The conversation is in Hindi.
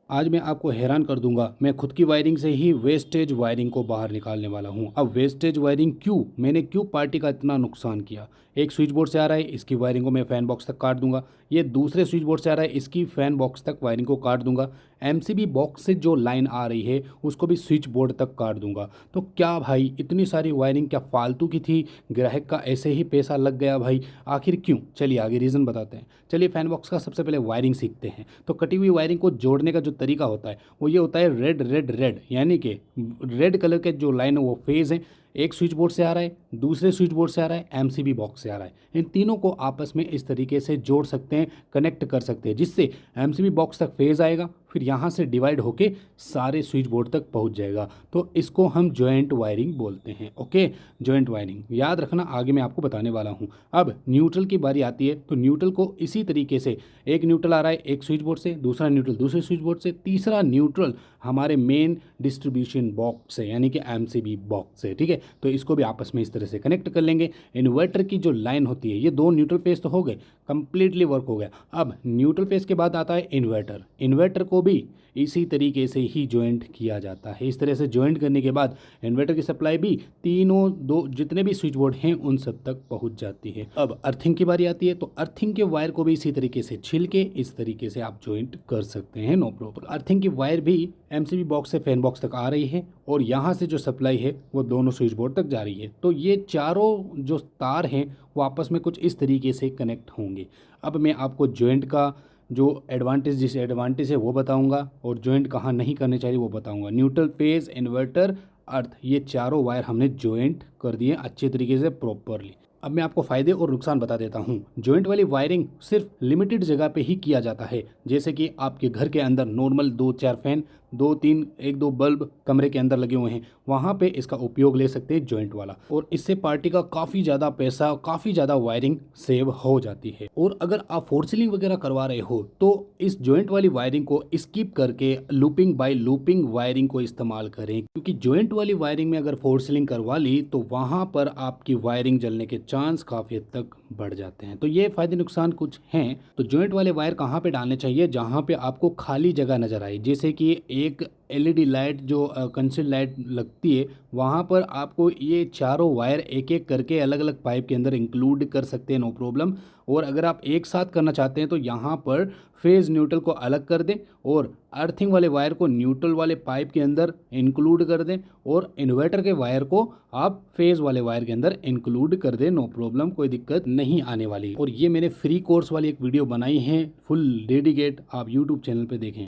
आज मैं आपको हैरान कर दूंगा। मैं खुद की वायरिंग से ही वेस्टेज वायरिंग को बाहर निकालने वाला हूं। अब वेस्टेज वायरिंग क्यों, मैंने क्यों पार्टी का इतना नुकसान किया। एक स्विच बोर्ड से आ रहा है, इसकी वायरिंग को मैं फ़ैन बॉक्स तक काट दूंगा। ये दूसरे स्विच बोर्ड से आ रहा है, इसकी फ़ैन बॉक्स तक वायरिंग को काट दूंगा। एमसीबी बॉक्स से जो लाइन आ रही है उसको भी स्विच बोर्ड तक काट दूंगा। तो क्या भाई इतनी सारी वायरिंग क्या फालतू की थी? ग्राहक का ऐसे ही पैसा लग गया भाई, आखिर क्यों? चलिए आगे रीज़न बताते हैं। चलिए फैन बॉक्स का सबसे पहले वायरिंग सीखते हैं। तो कटी हुई वायरिंग को जोड़ने का जो तरीका होता है वो ये होता है रेड रेड रेड, यानी कि रेड कलर के जो लाइन है वो फेज़ है। एक स्विच बोर्ड से आ रहा है, दूसरे स्विच बोर्ड से आ रहा है, एमसीबी बॉक्स से आ रहा है। इन तीनों को आपस में इस तरीके से जोड़ सकते हैं, कनेक्ट कर सकते हैं, जिससे एमसीबी बॉक्स तक फेज़ आएगा, फिर यहाँ से डिवाइड होके सारे स्विच बोर्ड तक पहुँच जाएगा। तो इसको हम जॉइंट वायरिंग बोलते हैं। ओके, जॉइंट वायरिंग याद रखना, आगे मैं आपको बताने वाला हूँ। अब न्यूट्रल की बारी आती है, तो न्यूट्रल को इसी तरीके से, एक न्यूट्रल आ रहा है एक स्विच बोर्ड से, दूसरा न्यूट्रल दूसरे स्विच बोर्ड से, तीसरा न्यूट्रल हमारे मेन डिस्ट्रीब्यूशन बॉक्स से यानी कि एमसीबी बॉक्स से। ठीक है, तो इसको भी आपस में इस तरह से कनेक्ट कर लेंगे। इन्वर्टर की जो लाइन होती है, ये दो न्यूट्रल फेस तो हो गए, कंप्लीटली वर्क हो गया। अब न्यूट्रल फेस के बाद आता है इन्वर्टर। इन्वर्टर को भी इसी तरीके से ही ज्वाइंट किया जाता है। इस तरह से ज्वाइंट करने के बाद इन्वर्टर की सप्लाई भी तीनों दो जितने भी स्विच बोर्ड हैं उन सब तक पहुंच जाती है। अब अर्थिंग की बारी आती है, तो अर्थिंग के वायर को भी इसी तरीके से छिल के इस तरीके से आप ज्वाइंट कर सकते हैं, नो प्रॉब्लम। अर्थिंग की वायर भी एमसीबी बॉक्स से फैन बॉक्स तक आ रही है और यहाँ से जो सप्लाई है वो दोनों स्विच बोर्ड तक जा रही है। तो ये चारों जो तार हैं वो आपस में कुछ इस तरीके से कनेक्ट होंगे। अब मैं आपको ज्वाइंट का जो एडवांटेज डिसएडवांटेज है वो बताऊंगा, और ज्वाइंट कहाँ नहीं करने चाहिए वो बताऊंगा। न्यूट्रल फेज, इन्वर्टर, अर्थ, ये चारों वायर हमने ज्वाइंट कर दिए अच्छे तरीके से प्रॉपरली। अब मैं आपको फ़ायदे और नुकसान बता देता हूँ। जॉइंट वाली वायरिंग सिर्फ लिमिटेड जगह पे ही किया जाता है, जैसे कि आपके घर के अंदर नॉर्मल दो चार फैन, दो तीन एक दो बल्ब कमरे के अंदर लगे हुए हैं, वहाँ पे इसका उपयोग ले सकते हैं जॉइंट वाला, और इससे पार्टी का काफ़ी ज़्यादा पैसा, काफ़ी ज़्यादा वायरिंग सेव हो जाती है। और अगर आप फोर सीलिंग वगैरह करवा रहे हो तो इस जॉइंट वाली वायरिंग को स्किप करके लूपिंग बाय लूपिंग वायरिंग को इस्तेमाल करें, क्योंकि जॉइंट वाली वायरिंग में अगर फोर सीलिंग करवा ली तो वहाँ पर आपकी वायरिंग जलने के चांस काफ़ी हद तक बढ़ जाते हैं। तो ये फ़ायदे नुकसान कुछ हैं। तो जॉइंट वाले वायर कहाँ पे डालने चाहिए? जहाँ पे आपको खाली जगह नज़र आए, जैसे कि एक एलईडी लाइट जो कंसील लाइट लगती है, वहाँ पर आपको ये चारों वायर एक एक करके अलग अलग पाइप के अंदर इंक्लूड कर सकते हैं, नो प्रॉब्लम। और अगर आप एक साथ करना चाहते हैं तो यहाँ पर फेज़ न्यूट्रल को अलग कर दें और अर्थिंग वाले वायर को न्यूट्रल वाले पाइप के अंदर इंक्लूड कर दें, और इन्वर्टर के वायर को आप फेज़ वाले वायर के अंदर इंक्लूड कर दें, नो प्रॉब्लम, कोई दिक्कत नहीं आने वाली। और ये मैंने फ्री कोर्स वाली एक वीडियो बनाई है, फुल डेडिकेट, आप यूट्यूब चैनल पे देखें।